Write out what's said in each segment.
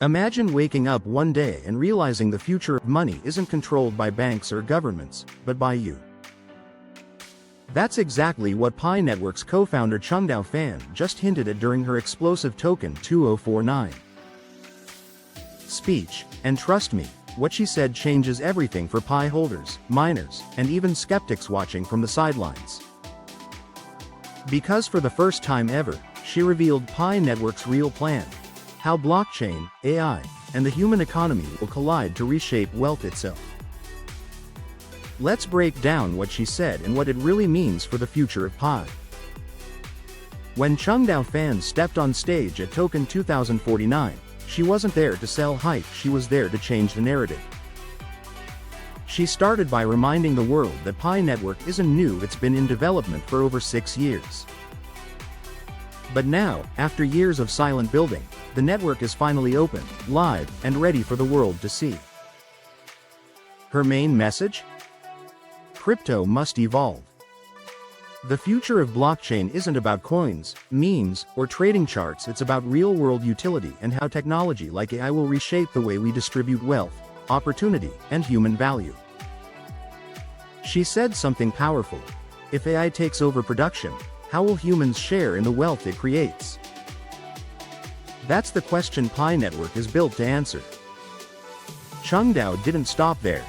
Imagine waking up one day and realizing the future of money isn't controlled by banks or governments, but by you. That's exactly what Pi Network's co-founder Chengdiao Fan just hinted at during her explosive token 2049 speech, and trust me, what she said changes everything for Pi holders, miners, and even skeptics watching from the sidelines. Because for the first time ever, she revealed Pi Network's real plan: how blockchain, AI, and the human economy will collide to reshape wealth itself. Let's break down what she said and what it really means for the future of Pi. When Chengdiao Fan stepped on stage at Token 2049, she wasn't there to sell hype, she was there to change the narrative. She started by reminding the world that Pi Network isn't new, it's been in development for over 6 years. But now, after years of silent building, the network is finally open, live, and ready for the world to see. Her main message? Crypto must evolve. The future of blockchain isn't about coins, memes, or trading charts, it's about real-world utility and how technology like AI will reshape the way we distribute wealth, opportunity, and human value. She said something powerful. If AI takes over production, how will humans share in the wealth it creates? That's the question Pi Network is built to answer. Chengdiao didn't stop there.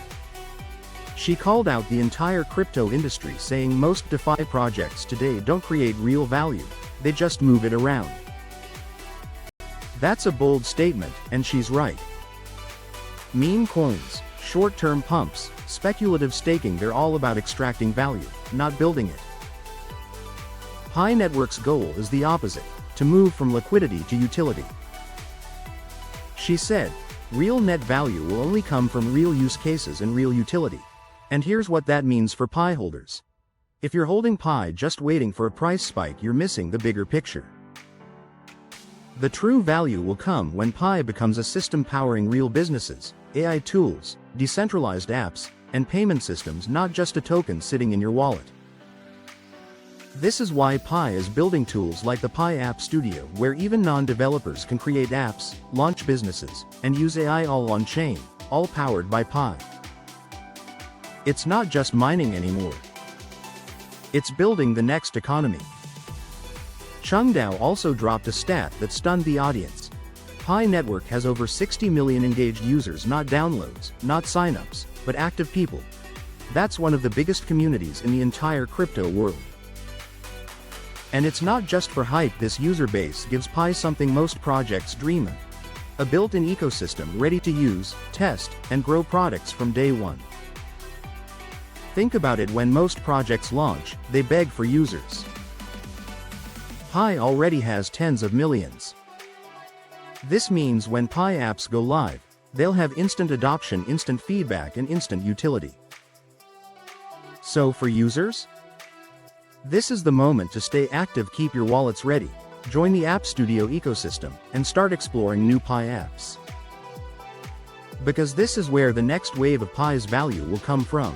She called out the entire crypto industry, saying most DeFi projects today don't create real value, they just move it around. That's a bold statement, and she's right. Meme coins, short-term pumps, speculative staking, they're all about extracting value, not building it. Pi Network's goal is the opposite: to move from liquidity to utility. She said, real net value will only come from real use cases and real utility. And here's what that means for Pi holders. If you're holding Pi just waiting for a price spike, you're missing the bigger picture. The true value will come when Pi becomes a system powering real businesses, AI tools, decentralized apps, and payment systems, not just a token sitting in your wallet. This is why Pi is building tools like the Pi App Studio, where even non-developers can create apps, launch businesses, and use AI all on-chain, all powered by Pi. It's not just mining anymore. It's building the next economy. Chengdiao also dropped a stat that stunned the audience. Pi Network has over 60 million engaged users, not downloads, not signups, but active people. That's one of the biggest communities in the entire crypto world. And it's not just for hype, this user base gives Pi something most projects dream of: a built-in ecosystem ready to use, test, and grow products from day one. Think about it, when most projects launch, they beg for users. Pi already has tens of millions. This means when Pi apps go live, they'll have instant adoption, instant feedback, and instant utility. So for users? This is the moment to stay active, keep your wallets ready, join the App Studio ecosystem, and start exploring new Pi apps. Because this is where the next wave of Pi's value will come from.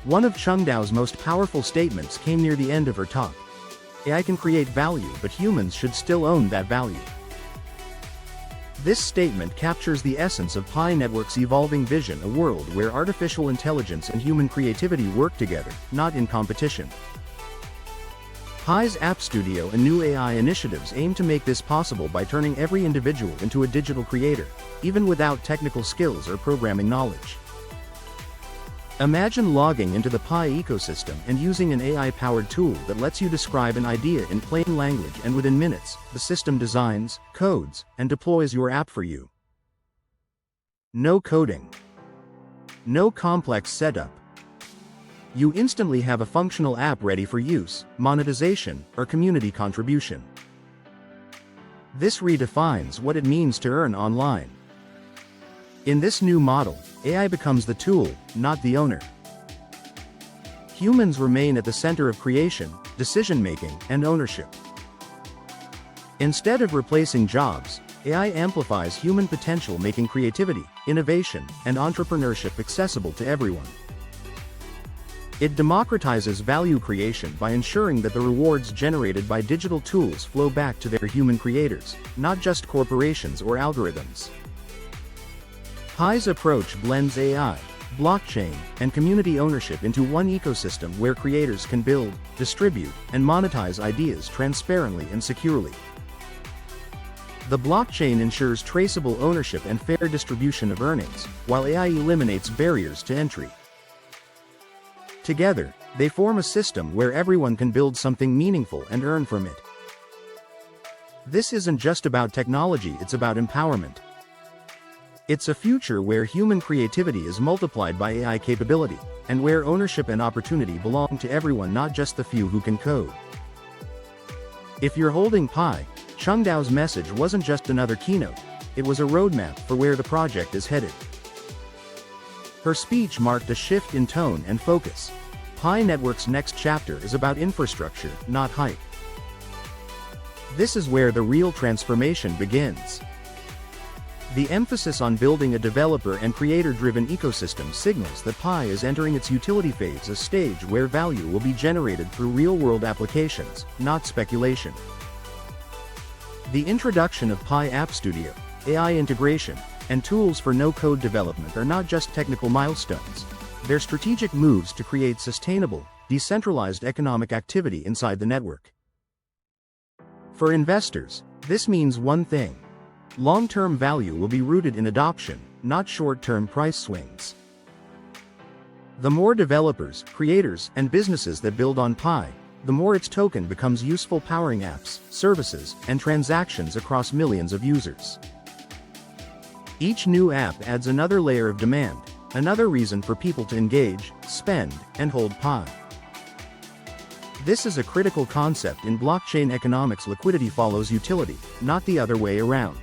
One of Chengdiao's most powerful statements came near the end of her talk. AI can create value, but humans should still own that value. This statement captures the essence of Pi Network's evolving vision: a world where artificial intelligence and human creativity work together, not in competition. Pi's App Studio and new AI initiatives aim to make this possible by turning every individual into a digital creator, even without technical skills or programming knowledge. Imagine logging into the Pi ecosystem and using an AI-powered tool that lets you describe an idea in plain language, and within minutes, the system designs, codes, and deploys your app for you. No coding. No complex setup. You instantly have a functional app ready for use, monetization, or community contribution. This redefines what it means to earn online. In this new model, AI becomes the tool, not the owner. Humans remain at the center of creation, decision-making, and ownership. Instead of replacing jobs, AI amplifies human potential, making creativity, innovation, and entrepreneurship accessible to everyone. It democratizes value creation by ensuring that the rewards generated by digital tools flow back to their human creators, not just corporations or algorithms. Pi's approach blends AI, blockchain, and community ownership into one ecosystem where creators can build, distribute, and monetize ideas transparently and securely. The blockchain ensures traceable ownership and fair distribution of earnings, while AI eliminates barriers to entry. Together, they form a system where everyone can build something meaningful and earn from it. This isn't just about technology, it's about empowerment. It's a future where human creativity is multiplied by AI capability, and where ownership and opportunity belong to everyone, not just the few who can code. If you're holding Pi, Chengdiao's message wasn't just another keynote, it was a roadmap for where the project is headed. Her speech marked a shift in tone and focus. Pi Network's next chapter is about infrastructure, not hype. This is where the real transformation begins. The emphasis on building a developer and creator-driven ecosystem signals that Pi is entering its utility phase, a stage where value will be generated through real-world applications, not speculation. The introduction of Pi App Studio, AI integration, and tools for no-code development are not just technical milestones. They're strategic moves to create sustainable, decentralized economic activity inside the network. For investors, this means one thing. Long-term value will be rooted in adoption, not short-term price swings. The more developers, creators, and businesses that build on Pi, the more its token becomes useful, powering apps, services, and transactions across millions of users. Each new app adds another layer of demand, another reason for people to engage, spend, and hold Pi. This is a critical concept in blockchain economics. Liquidity follows utility, not the other way around.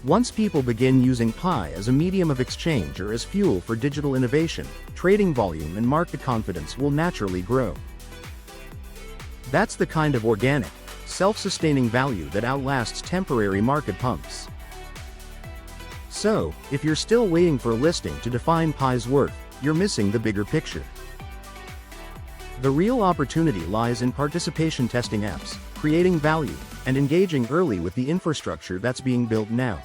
Once people begin using Pi as a medium of exchange or as fuel for digital innovation, trading volume and market confidence will naturally grow. That's the kind of organic, self-sustaining value that outlasts temporary market pumps. So, if you're still waiting for a listing to define Pi's worth, you're missing the bigger picture. The real opportunity lies in participation, testing apps, creating value, and engaging early with the infrastructure that's being built now.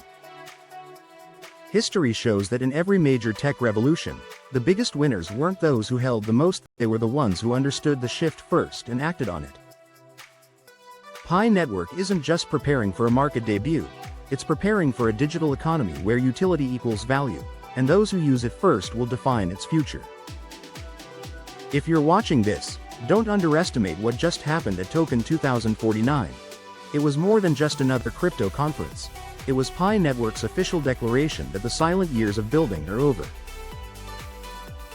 History shows that in every major tech revolution, the biggest winners weren't those who held the most, they were the ones who understood the shift first and acted on it. Pi Network isn't just preparing for a market debut, it's preparing for a digital economy where utility equals value, and those who use it first will define its future. If you're watching this, don't underestimate what just happened at Token 2049. It was more than just another crypto conference. It was Pi Network's official declaration that the silent years of building are over.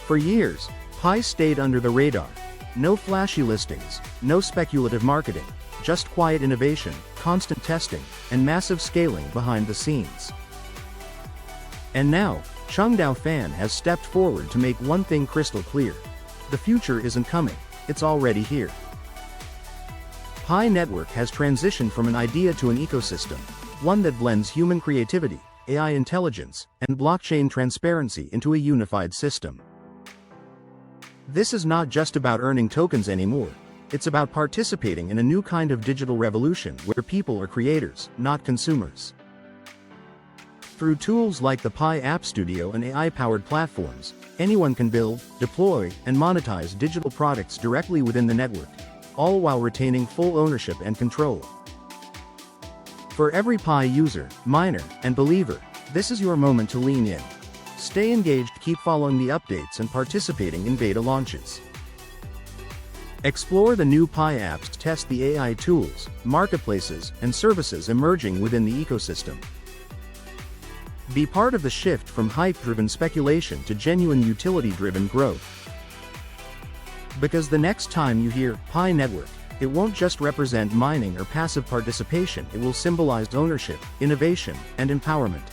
For years, Pi stayed under the radar. No flashy listings, no speculative marketing, just quiet innovation, constant testing, and massive scaling behind the scenes. And now, Chengdiao Fan has stepped forward to make one thing crystal clear. The future isn't coming, it's already here. Pi Network has transitioned from an idea to an ecosystem, one that blends human creativity, AI intelligence, and blockchain transparency into a unified system. This is not just about earning tokens anymore, it's about participating in a new kind of digital revolution where people are creators, not consumers. Through tools like the Pi App Studio and AI-powered platforms, anyone can build, deploy, and monetize digital products directly within the network, all while retaining full ownership and control. For every Pi user, miner, and believer, this is your moment to lean in. Stay engaged, keep following the updates and participating in beta launches. Explore the new Pi apps, test the AI tools, marketplaces, and services emerging within the ecosystem. Be part of the shift from hype-driven speculation to genuine utility-driven growth. Because the next time you hear Pi Network, it won't just represent mining or passive participation, it will symbolize ownership, innovation, and empowerment.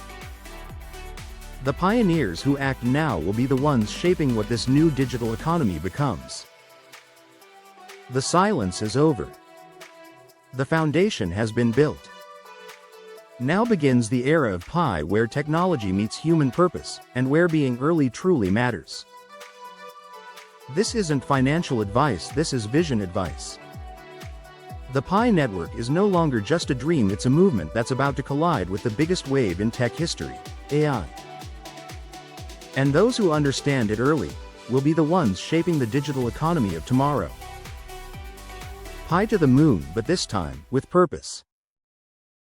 The pioneers who act now will be the ones shaping what this new digital economy becomes. The silence is over. The foundation has been built. Now begins the era of Pi, where technology meets human purpose, and where being early truly matters. This isn't financial advice, this is vision advice. The Pi network is no longer just a dream, it's a movement that's about to collide with the biggest wave in tech history, AI. And those who understand it early will be the ones shaping the digital economy of tomorrow. Pi to the moon, but this time, with purpose.